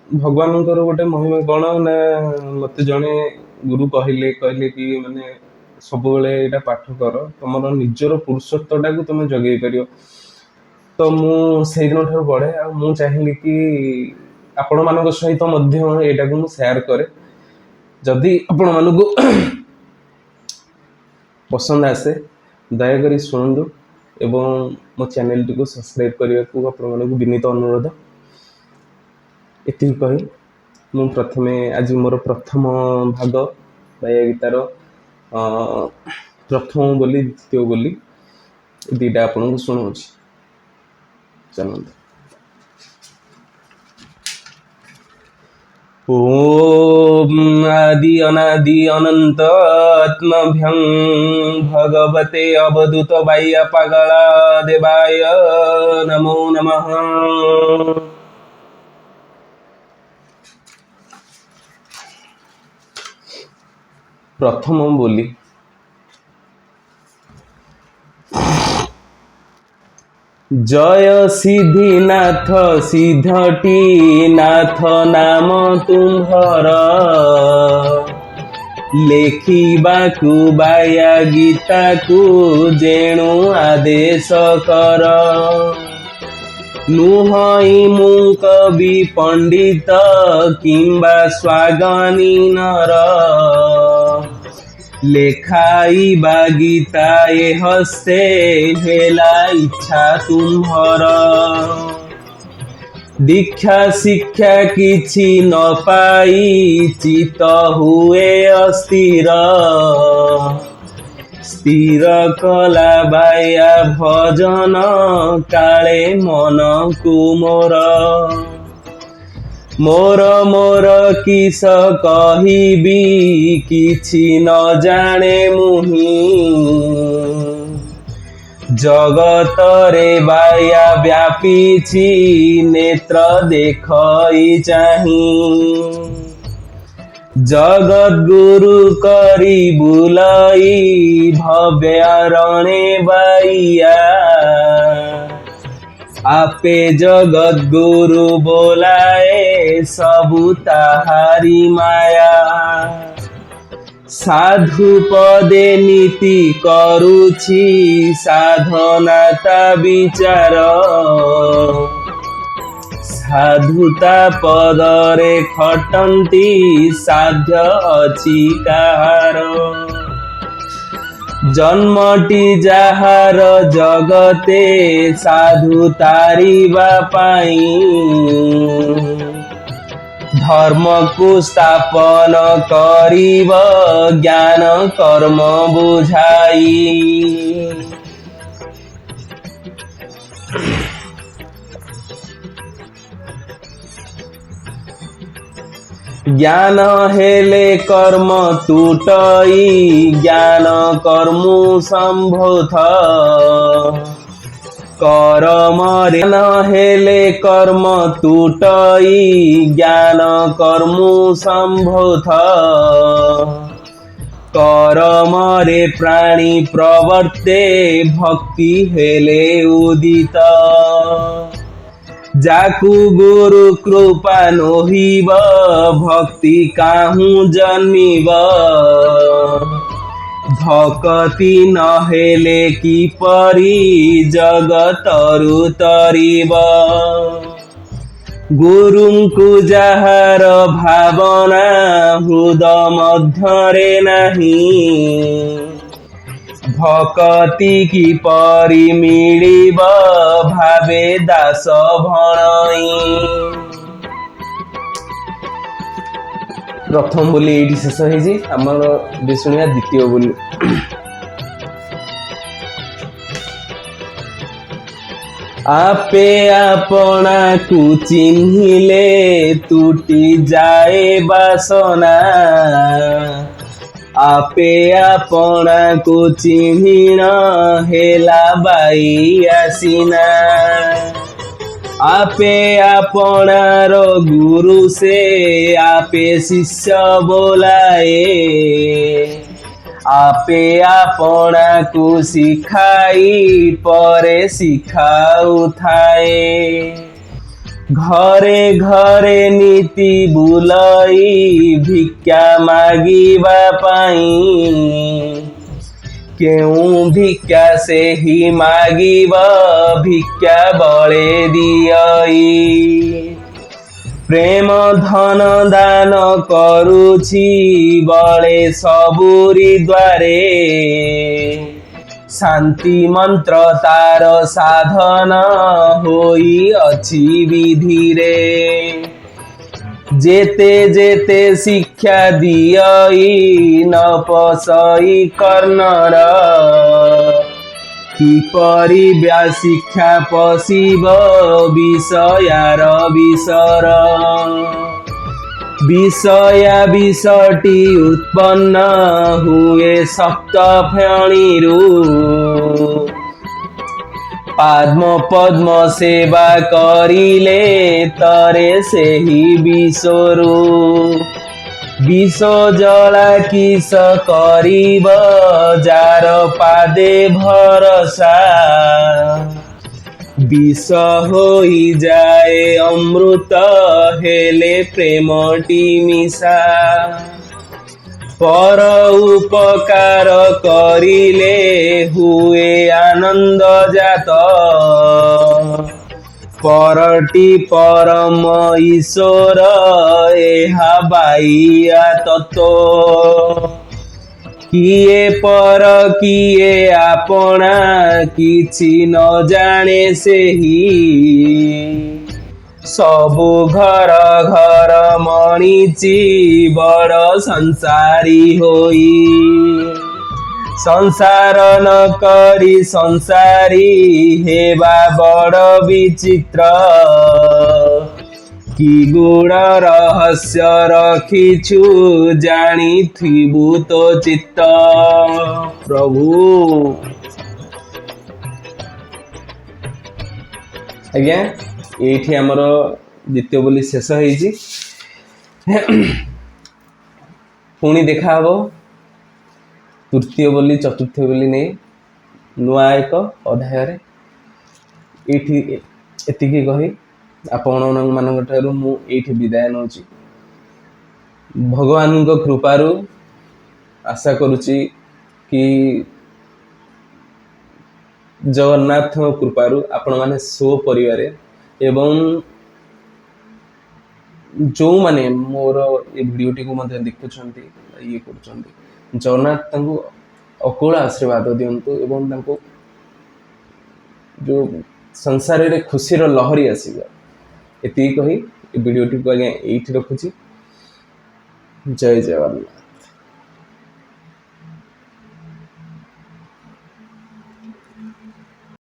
भगवानଙ୍କର ଗୋଟେ महिमा कौन ना मते जणे गुरु कहले कि माने ସବୁବେଳେ ଏଇଟା ପାଠ କର ତମର ନିଜର ପୁରୁଷତ୍ୱଟାକୁ ତମେ ଜଗେଇ ପାରିବ। ତ ମୁଁ ସେଇଦିନ ଠାରୁ ପଢେ ଆଉ ମୁଁ ଚାହିଁଲି କି ଆପଣମାନଙ୍କ ସହିତ ମଧ୍ୟ ଏଇଟାକୁ ମୁଁ ସେୟାର କରେ। ଯଦି ଆପଣମାନଙ୍କୁ ପସନ୍ଦ ଆସେ ଦୟାକରି ଶୁଣନ୍ତୁ ଏବଂ ମୋ ଚ୍ୟାନେଲଟିକୁ ସବସ୍କ୍ରାଇବ୍ କରିବାକୁ ଆପଣମାନଙ୍କୁ ବିନୀତ ଅନୁରୋଧ। ଏତିକି କହି ମୁଁ ପ୍ରଥମେ ଆଜି ମୋର ପ୍ରଥମ ଭାଗ ବାୟା ଗୀତାର ପ୍ରଥମ ବୋଲି ଦ୍ୱିତୀୟ ବୋଲି ଦୁଇଟା ଆପଣଙ୍କୁ ଶୁଣାଉଛି। ଚାଲନ୍ତୁ। ओम आदि अनादि अनंत आत्मभ्यं भगवते अवधूत बाह्य पागला देवाय नमो नमः। प्रथम बोली जय सिद्धिनाथ सिद्धटी नाथ नाम तुम्हर लेखिबाकु बाया गीता को जेणु आदेश कर नुहई मु कवि पंडित किंबा स्वागनी नर लेखाइबा गीता ए हस्ते हेला इच्छा तुम्हर दीक्षा शिक्षा किछि न पाई चित हुए अस्थिर स्थिर कला बाया भजन काले मन को मोर मोर मोर किस कहिबी किछि न जाने मुहि जगत रे बाया व्यापीछि नेत्र देखई चाही जगत गुरु करी बुलाई भव्य रणे बाइया आपे जगत गुरु बोलाए सबु ताहारी माया साधु पदे नीति करुछि साधनाता विचार साधुता पदरे खटंती साध्य अछि काहार जन्मटी जाहार जगते साधु तारिबा पाई धर्म को स्थापन करिब ज्ञान कर्म बुझाई ज्ञान हेले कर्म टूटई ज्ञान कर्मु संभूत कर्म ज्ञान हेले कर्म टूटई ज्ञान कर्मु संभूत कर्म रे प्राणी प्रवर्ते भक्ति हेले उदित जाकु गुरु कृपा नोहिब भक्ति काहू जन्मिब भक्ति नहेले कि परी जगतरु तरिब गुरुंकु जाहार भावना हृदय मध्यरे नहीं भक्ति की परी मिलिब भावे दास भणई। प्रथम बोली ये शेष होमर शुणा द्वितीय बोली आपे आपना को चिन्हिले टूटी जाए बासना आपे आपना को चिन्हिन हेला बाई आसीना आपे आपनार गुरु से आपे शिष्य बोलाए आपे आपना को सिखाई परे सिखाऊ थाए घरे घरे नीति बुलाई भिक्षा मागिबा पाई केउ भिक्षा से ही मागिब भिक्षा बळे दियई प्रेम धन दान करुछि बळे सबुरी द्वारे शांति मंत्र तार साधन होई अछि विधि रे जेते जेते शिक्षा दियई न पसई कर्णर किपरि ब्या शिक्षा पशिब विषयार विसर विषया विषटी उत्पन्न हुए सप्त फेणीरू पद्म पद्म सेवा करिले तरे सेही विषरू विष जला किस करिब जार पादे भरसा विष होई जाए अमृत हेले प्रेमटी मिशा पर उपकार करिले हुए आनंद जात परटी परम ईश्वर एहा बाइया तत्व किए पर किए आपना किछि न जाने सेही सबु घर घर मणिची बड़ संसारी होई संसार न करी संसारी हेबा बड़ विचित्र कि गुण रहस्य रखिछु जानिथिबु तो चित्त प्रभु। आज्ञा एठी हमर द्वितीय बोली शेष होईची पुणी देखा हबो तृतीय बोली चतुर्थ बोली नहीं नुआ एक अध्याय एठी एतिकी कही आपण मान ठारू मु एठी विदाय नौची भगवान कृपारू आशा करुची कि जगन्नाथ कृपारू आपण माने सो परिवार एवं जो माने मोर ये वीडियोटी को मध्य देखुछंती ये करूछंती जगन्नाथ तांको अकुल आशीर्वाद दियंतु एवं तांको जो संसार रे खुशी रो लहरी आसीबा एति कही वीडियोटी को आगे एठी रखुची। जय जगन्नाथ।